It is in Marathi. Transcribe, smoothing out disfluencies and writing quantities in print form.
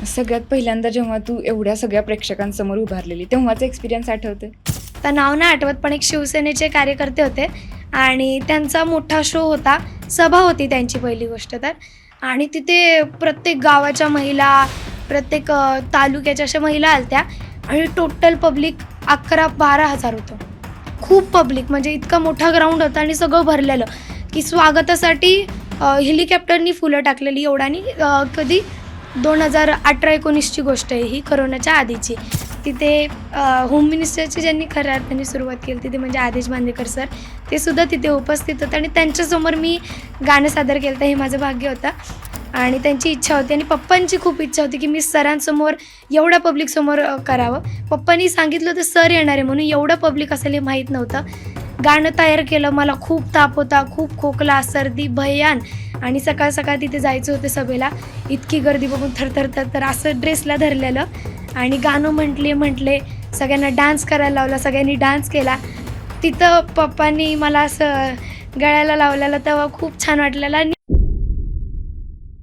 सगळ्यात पहिल्यांदा जेव्हा तू एवढ्या सगळ्या प्रेक्षकांसमोर उभारलेली तेव्हाचा एक्सपिरियन्स आठवते? तर नाव नाही आठवत, पण एक शिवसेनेचे कार्यकर्ते होते आणि त्यांचा मोठा शो होता, सभा होती त्यांची पहिली गोष्ट तर. आणि तिथे प्रत्येक गावाच्या महिला, प्रत्येक तालुक्याच्या अशा महिला आल्या आणि टोटल पब्लिक 11-12 हजार होतं. खूप पब्लिक, म्हणजे इतका मोठा ग्राउंड होता आणि सगळं भरलेलं की स्वागतासाठी हेलिकॉप्टरनी फुलं टाकलेली एवढ्यानी. कधी 2018-19ची गोष्ट आहे ही, करोनाच्या आधीची. तिथे होम मिनिस्टरची ज्यांनी खऱ्या अर्थाने सुरुवात केली तिथे म्हणजे आदेश बांदेकर सर, ते सुद्धा तिथे उपस्थित होते आणि त्यांच्यासमोर मी गाणं सादर केलं होतं. हे माझं भाग्य होतं आणि त्यांची इच्छा होती आणि पप्पांची खूप इच्छा होती की मी सरांसमोर एवढ्या पब्लिकसमोर करावं. पप्पांनी सांगितलं होतं सर येणार आहे म्हणून, एवढं पब्लिक असेल हे माहीत नव्हतं. गाणं तयार केलं, मला खूप ताप होता, खूप खोकला, सर्दी भयान आणि सकाळ सकाळ तिथे जायचं होतं सभेला. इतकी गर्दी बघून थरथर थरथर असं ड्रेसला धरलेलं आणि गाणं म्हटले, सगळ्यांना डान्स करायला लावला, सगळ्यांनी डान्स केला. तिथं पप्पांनी मला असं गळ्याला लावलेलं तेव्हा खूप छान वाटलेलं. आणि